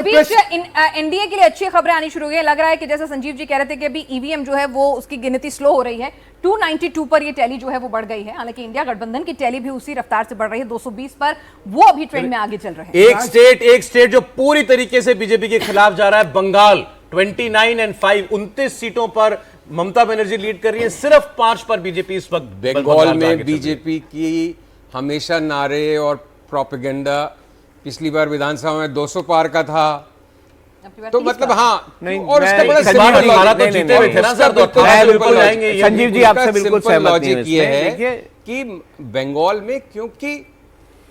बीच NDA के लिए अच्छी खबरें आनी शुरू हो गई। लग रहा है कि जैसे संजीव जी कह रहे थे कि अभी ईवीएम जो है वो उसकी गिनती स्लो हो रही है। 292 पर ये टैली जो है वो बढ़ गई है। हालांकि इंडिया गठबंधन की टैली भी उसी रफ्तार से बढ़ रही है 220 पर, वो अभी ट्रेंड में आगे चल रहे हैं। एक स्टेट जो पूरी तरीके से बीजेपी के खिलाफ जा रहा है, बंगाल 29 और 5 29 सीटों पर ममता बनर्जी लीड कर रही है, सिर्फ 5 पर बीजेपी इस वक्त बंगाल में बीजेपी की हमेशा नारे और प्रोपेगेंडा पिछली बार विधानसभा में 200 पार का था, तो मतलब हाँ नहीं, और उसका बड़ा तो जीते हुए थे ना सर, तो बिल्कुल जाएंगे। संजीव जी आपसे बिल्कुल सहमत लॉजिक ये है कि बंगाल में क्योंकि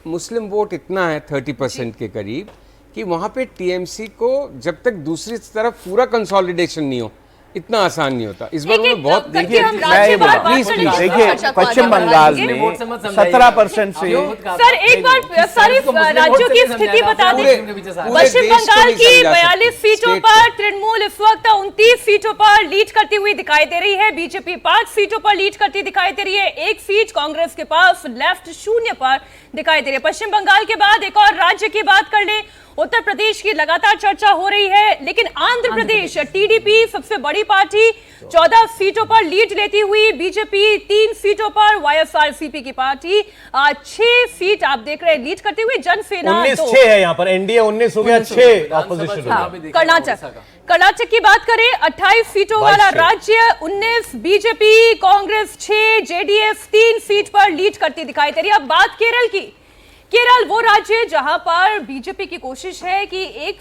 मुस्लिम वोट इतना है 30% के करीब कि वहां पे टीएमसी को जब तक दूसरी तरफ पूरा कंसोलिडेशन नहीं हो इतना आसान नहीं होता। इस बार उन्होंने बहुत देखिए पश्चिम बंगाल में 17% से सर एक बार सारी राज्यों की स्थिति बता दें। पश्चिम बंगाल की 42 सीटों पर तृणमूल इस वक्त 29 सीटों पर लीड करती हुई दिखाई दे रही है। बीजेपी 5 सीटों पर लीड करती दिखाई दे रही है। एक सीट कांग्रेस के पास लेफ्ट 0 पर दिखाई दे रही है। पश्चिम बंगाल के बाद एक और राज्य की बात कर ले, उत्तर प्रदेश की लगातार चर्चा हो रही है, लेकिन आंध्र प्रदेश टीडीपी सबसे बड़ी पार्टी 14 सीटों पर लीड लेती हुई, बीजेपी 3 सीटों पर, वाईएसआरसीपी की पार्टी 6 सीट आप देख रहे हैं लीड करती हुई। जनसेना 19-6 है यहाँ पर, एनडीए 19 हो गया, 6 ऑपोजिशन। कर्नाटक की बात करें 28 सीटों वाला राज्य, 19 बीजेपी, कांग्रेस 6, जेडीएस 3 सीट पर लीड करती दिखाई दे रही है। अब बात केरल की। केरल वो राज्य जहां पर बीजेपी की कोशिश है कि एक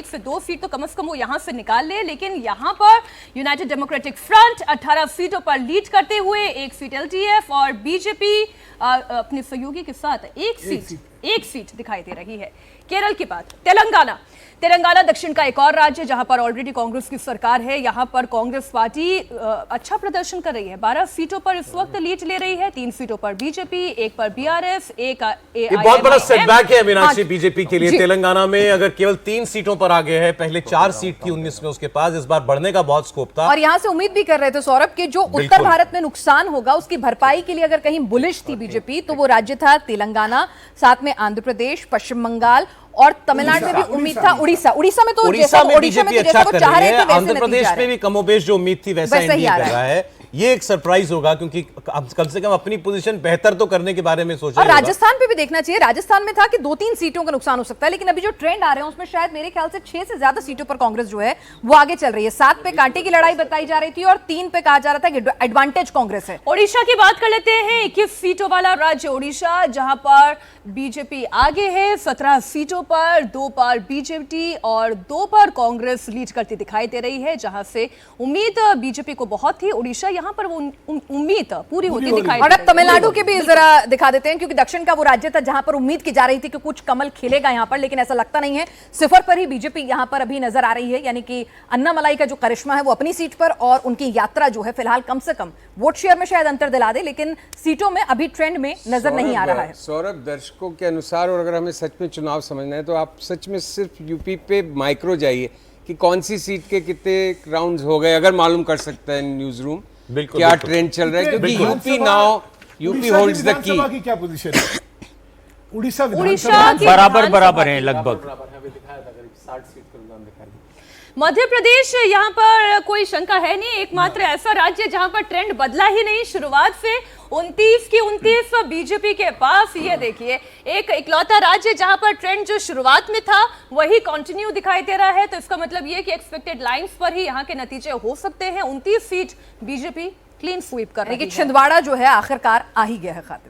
से 2 सीट तो कम से कम वो यहां से निकाल ले, लेकिन यहां पर यूनाइटेड डेमोक्रेटिक फ्रंट 18 सीटों पर लीड करते हुए, 1 सीट एलडीएफ और बीजेपी अपने सहयोगी के साथ एक सीट दिखाई दे रही है। केरल की बात। तेलंगाना दक्षिण का एक और राज्य जहां पर ऑलरेडी कांग्रेस की सरकार है। यहां पर कांग्रेस पार्टी अच्छा प्रदर्शन कर रही है, 12 सीटों पर इस वक्त लीड ले रही है, 3 सीटों पर बीजेपी, 1 पर बीआरएस, एक ये बहुत बड़ा सेटबैक है मीनाक्षी बीजेपी के लिए। तेलंगाना में अगर केवल 3 सीटों पर आगे है, पहले 4 सीट थी 19 में उसके पास, इस बार बढ़ने का बहुत स्कोप था। और यहां से उम्मीद भी कर रहे थे सौरभ के जो उत्तर भारत में नुकसान होगा उसकी भरपाई के लिए अगर कहीं बुलिश थी बीजेपी तो वो राज्य था तेलंगाना, साथ में आंध्र प्रदेश, पश्चिम बंगाल और तमिलनाडु में भी उम्मीद था। उड़ीसा में तो जैसा वो चाह रहे थे, आंध्र प्रदेश में भी कमोबेश जो उम्मीद थी वैसा एनडीए कर रहा है। ये एक सरप्राइज होगा क्योंकि कम से कम अपनी पोजीशन बेहतर तो करने के बारे में सोचा। और राजस्थान पे भी देखना चाहिए। राजस्थान में था कि 2-3 सीटों का नुकसान हो सकता है, लेकिन अभी जो ट्रेंड आ रहे हैं उसमें शायद मेरे ख्याल से 6 से ज्यादा सीटों पर कांग्रेस जो है वो आगे चल रही है। 7 पे कांटे की लड़ाई बताई जा रही थी और 3 पे कहा जा रहा था कि एडवांटेज कांग्रेस है। ओडिशा की बात कर लेते हैं। 21 सीटों वाला राज्य ओडिशा, जहां पर बीजेपी आगे है 17 सीटों पर, 2 पर बीजेपी और 2 पर कांग्रेस लीड करती दिखाई दे रही है, जहां से उम्मीद बीजेपी को बहुत थी। ओडिशा यहां पर वो उम्मीद पूरी होती दिखाई। और अब तमिलनाडु के भी जरा दिखा देते हैं, क्योंकि दक्षिण का वो राज्य था जहां पर उम्मीद की जा रही थी कि कुछ कमल खिलेगा यहां पर, लेकिन ऐसा लगता नहीं है। 0 पर ही बीजेपी यहां पर अभी नजर आ रही है, यानी कि अन्नामलाई का जो करिश्मा है वो अपनी सीट पर, और उनकी यात्रा जो है फिलहाल कम से कम वोट शेयर में शायद अंतर दिला दे, लेकिन सीटों में अभी ट्रेंड में नजर नहीं आ रहा है। सौरभ, दर्शकों के अनुसार और अगर हमें सच में चुनाव समझना है तो आप सच में सिर्फ यूपी पे माइक्रो जाइए कि कौन सी सीट के कितने राउंड्स हो गए, अगर मालूम कर सकता है न्यूज रूम क्या ट्रेंड चल रहा है, क्योंकि यूपी होल्ड्स द की। क्या पोजीशन है? उड़ीसा बराबर है लगभग। मध्य प्रदेश यहाँ पर कोई शंका है नहीं, एकमात्र ऐसा राज्य जहां पर ट्रेंड बदला ही नहीं शुरुआत से। 29 की 29 बीजेपी के पास। ये देखिए एक इकलौता राज्य जहां पर ट्रेंड जो शुरुआत में था वही कंटिन्यू दिखाई दे रहा है, तो इसका मतलब ये कि एक्सपेक्टेड लाइंस पर ही यहाँ के नतीजे हो सकते हैं। 29 सीट बीजेपी क्लीन स्वीप कर रही है। छिंदवाड़ा जो है आखिरकार आ ही गया है खाते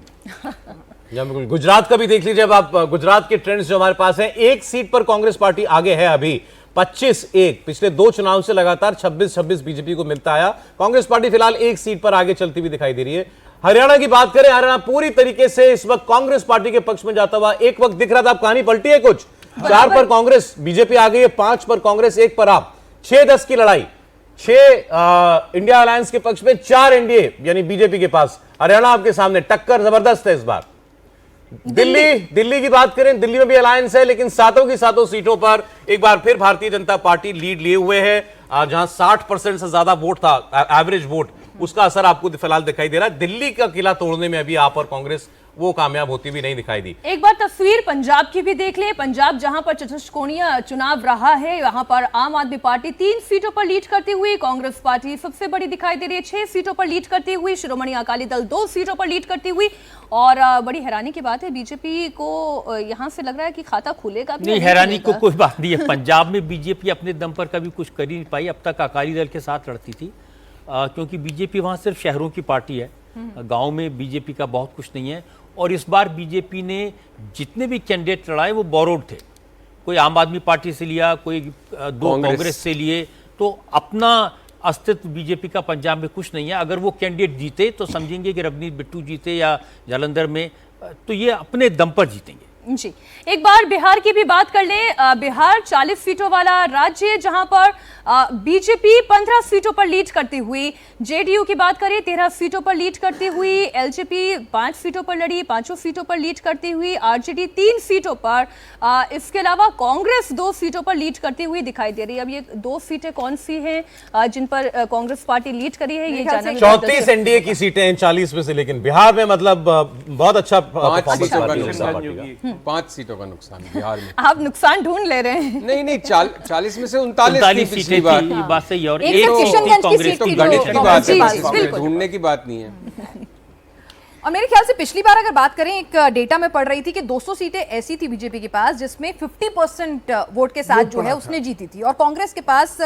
में। गुजरात का भी देख लीजिए। अब आप गुजरात के ट्रेंड्स जो हमारे पास हैं, 1 सीट पर कांग्रेस पार्टी आगे है अभी 25-1। पिछले 2 चुनाव से लगातार 26-26 बीजेपी को मिलता आया। कांग्रेस पार्टी फिलहाल 1 सीट पर आगे चलती हुई दिखाई दे रही है। हरियाणा की बात करें, हरियाणा पूरी तरीके से इस वक्त कांग्रेस पार्टी के पक्ष में जाता हुआ। एक वक्त दिख रहा था, अब कहानी पलटी है कुछ। 4 पर कांग्रेस, बीजेपी आ गई है 5 पर कांग्रेस, 1 पर आप। 6-10 की लड़ाई, 6 इंडिया अलायंस के पक्ष में, 4 एनडीए यानी बीजेपी के पास। हरियाणा आपके सामने, टक्कर जबरदस्त है इस बार। दिल्ली की बात करें, दिल्ली में भी अलायंस है, लेकिन 7 की 7 सीटों पर एक बार फिर भारतीय जनता पार्टी लीड लिए हुए है। जहां 60% से ज्यादा वोट था, एवरेज वोट, उसका असर आपको फिलहाल दिखाई दे रहा है। दिल्ली का किला तोड़ने में अभी आप और कांग्रेस वो कामयाब होती भी नहीं दिखाई दी। एक बार तस्वीर पंजाब की भी देख ले। पंजाब जहां पर चतुष्कोणीय चुनाव रहा है, यहाँ पर आम आदमी पार्टी 3 सीटों पर लीड करती हुई, कांग्रेस पार्टी सबसे बड़ी दिखाई दे रही है 6 सीटों पर लीड करती हुई, शिरोमणि अकाली दल 2 सीटों पर लीड करती हुई। और बड़ी हैरानी की बात है, बीजेपी को यहाँ से लग रहा है कि खाता खुलेगा भी नहीं, हैरानी को कोई बात नहीं है। पंजाब में बीजेपी अपने दम पर कभी कुछ कर ही नहीं पाई। अब तक अकाली दल के साथ लड़ती थी, क्योंकि बीजेपी वहाँ सिर्फ शहरों की पार्टी है, गांव में बीजेपी का बहुत कुछ नहीं है। और इस बार बीजेपी ने जितने भी कैंडिडेट लड़ाए वो बोरोड थे। कोई आम आदमी पार्टी से लिया, कोई 2 कांग्रेस से लिए, तो अपना अस्तित्व बीजेपी का पंजाब में कुछ नहीं है। अगर वो कैंडिडेट जीते तो समझेंगे कि रवनीत बिट्टू जीते या जालंधर में, तो ये अपने दम पर जीतेंगे। जी, एक बार बिहार की भी बात कर लें। बिहार 40 सीटों वाला राज्य, जहां पर बीजेपी 15 सीटों पर लीड करती हुई, जेडीयू की बात करें 13 सीटों पर लीड करती हुई, एलजेपी 5 सीटों पर लड़ी, 5 सीटों पर लीड करती हुई, आरजेडी 3 सीटों पर, इसके अलावा कांग्रेस 2 सीटों पर लीड करती हुई दिखाई दे रही है। अब ये 2 सीटें कौन सी हैं जिन पर कांग्रेस पार्टी लीड करी है, ये जानना 34 एनडीए की सीटें हैं 40 में से, लेकिन बिहार में मतलब बहुत अच्छा परफॉर्मेंस रहा है पार्टी का। 5 सीटों का नुकसान बिहार में। आप नुकसान ढूंढ ले रहे हैं। नहीं 40 में से 39 सीटें थी, ये बात सही है। और एक एक तो किशनगंज की सीट तो थी, गणित की बात जी, है, बिल्कुल। इसमें ढूंढने की बात नहीं है। और मेरे ख्याल से पिछली बार अगर बात करें, एक डेटा में पढ़ रही थी कि 200 सीटें ऐसी थी बीजेपी के पास जिसमें 50% वोट के साथ जो है उसने जीती थी, और कांग्रेस के पास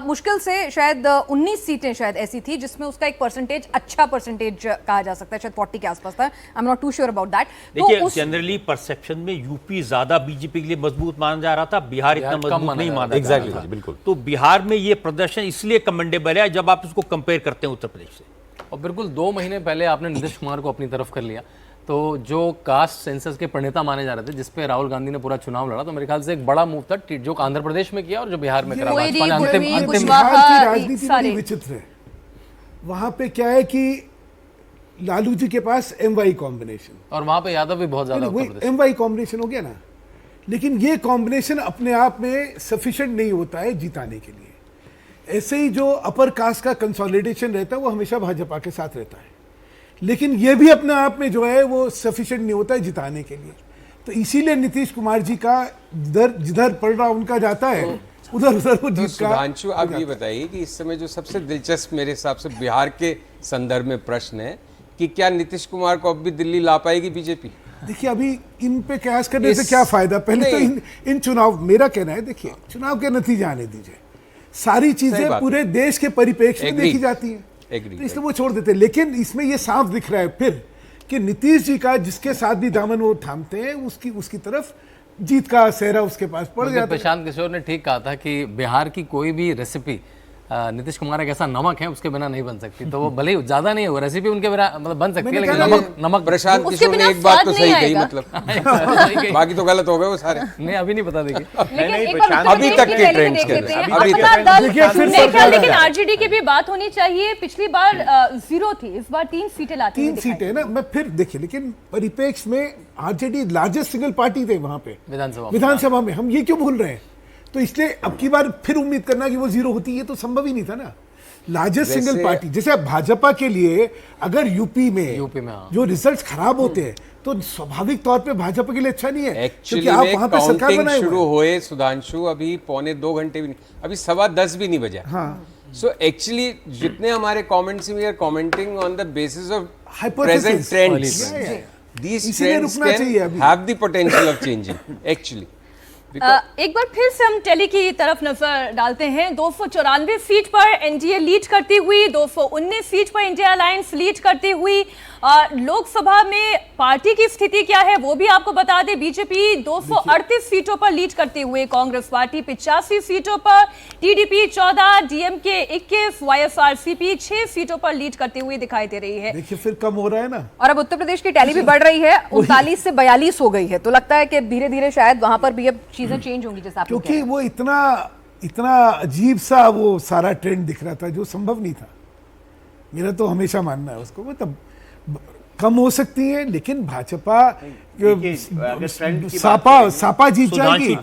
मुश्किल से शायद 19 सीटें शायद ऐसी थी जिसमें उसका एक परसेंटेज, अच्छा परसेंटेज कहा जा सकता है, शायद 40 के आसपास था। I am not too sure about that. देखिए, जनरली परसेप्शन में यूपी ज्यादा बीजेपी के लिए मजबूत माना जा रहा था, बिहार इतना मजबूत नहीं माना जा रहा था। बिल्कुल। तो बिहार में ये प्रदर्शन इसलिए कमेंडेबल है जब आप इसको कंपेयर करते हैं उत्तर प्रदेश से। और बिल्कुल 2 महीने पहले आपने नीतीश कुमार को अपनी तरफ कर लिया, तो जो कास्ट सेंसस के प्रणेता माने जा रहे थे, जिसपे राहुल गांधी ने पूरा चुनाव लड़ा, तो मेरे ख्याल से एक बड़ा मूव था जो आंध्र प्रदेश में किया और जो बिहार में करा। भाजपा ने अंतिम बिहार की राजनीति बड़ी विचित्र है। वहां पे क्या है कि लालू जी के पास MY कॉम्बिनेशन, और वहां पे यादव भी बहुत ज्यादा उत्तर प्रदेश। MY कॉम्बिनेशन हो गया ना, लेकिन ये कॉम्बिनेशन अपने आप में सफिशिएंट नहीं होता है जिताने के लिए। ऐसे ही जो अपर कास्ट का कंसोलिडेशन रहता है वो हमेशा भाजपा के साथ रहता है, लेकिन ये भी अपने आप में जो है वो सफिशिएंट नहीं होता है जिताने के लिए। तो इसीलिए नीतीश कुमार जी का जिधर पड़ रहा उनका जाता है, उधर वो तो जीत का। सुधांशु, आप ये बताइए कि इस समय जो सबसे दिलचस्प मेरे हिसाब से बिहार के संदर्भ में प्रश्न है कि क्या नीतीश कुमार को अब भी दिल्ली ला पाएगी बीजेपी? देखिए, अभी इन पे कयास करने से क्या फायदा। पहले तो इन चुनाव, मेरा कहना है, देखिए चुनाव के नतीजे आने दीजिए, सारी चीजें पूरे देश के परिप्रेक्ष्य में देखी जाती हैं, तो इसलिए वो छोड़ देते हैं। लेकिन इसमें ये साफ दिख रहा है फिर कि नीतीश जी का जिसके साथ भी दामन वो थामते हैं, उसकी तरफ जीत का सेहरा उसके पास पड़ जाता है। प्रशांत किशोर ने ठीक कहा था कि बिहार की कोई भी रेसिपी नीतीश कुमार एक ऐसा नमक है उसके बिना नहीं बन सकती। तो वो भले ही ज्यादा नहीं हो, रेसिपी उनके बिना मतलब बन सकती है, लेकिन नमक प्रशांत किशोर ने एक बात तो सही कही, मतलब बाकी तो गलत हो गए वो सारे। नहीं, अभी नहीं पता। देखिए, अभी तक के ट्रेंड्स के लेकिन आरजेडी की भी बात होनी चाहिए। पिछली बार 0 थी, इस बार 3 सीटें लाती 3 सीटें ना। मैं फिर देखिए, लेकिन परिप्रेक्ष्य में आरजेडी लार्जेस्ट सिंगल पार्टी थे वहां पे विधानसभा में। हम ये क्यों भूल रहे हैं? तो इसलिए अब की बार फिर उम्मीद करना कि वो 0 होती, ये तो संभव ही नहीं था ना। लार्जेस्ट सिंगल पार्टी जैसे भाजपा के लिए अगर यूपी में जो रिजल्ट्स खराब होते हैं तो स्वाभाविक तौर पे भाजपा के लिए अच्छा नहीं है, क्योंकि आप वहां पे सरकार बनाए हुए शुरू हुए सुधांशु, अभी 9:45 भी नहीं, अभी 10:15 भी नहीं बजा। हाँ। सो एक्चुअली जितने हमारे comments we are commenting on the basis of Hypothesis. Present trends, these इसीलिए trends रुकना चाहिए can अभी। have the potential of changing actually. एक बार फिर से हम टेली की तरफ नजर डालते हैं। 294 सीट पर एनडीए लीड करती हुई, 219 सीट पर इंडिया अलायंस लीड करती हुई। लोकसभा में पार्टी की स्थिति क्या है वो भी आपको बता दें। बीजेपी 238 सीटों पर लीड करती हुई, कांग्रेस पार्टी 85 सीटों पर, टीडीपी 14, डीएमके 21, वाईएसआरसीपी 6 सीटों पर लीड करती हुई दिखाई दे रही है। देखिए फिर कम हो रहा है ना। और अब उत्तर प्रदेश की टैली भी बढ़ रही है, 39 से 42 हो गई है। तो लगता है कि धीरे धीरे शायद वहां पर भी अब चीजें चेंज होंगी, जैसा आप लोग कह रहे क्योंकि हैं। वो इतना अजीब सा वो सारा ट्रेंड दिख रहा था जो संभव नहीं था। मेरा तो हमेशा मानना है उसको, मतलब कम हो सकती है, लेकिन भाजपा सापा जीत जाएगी।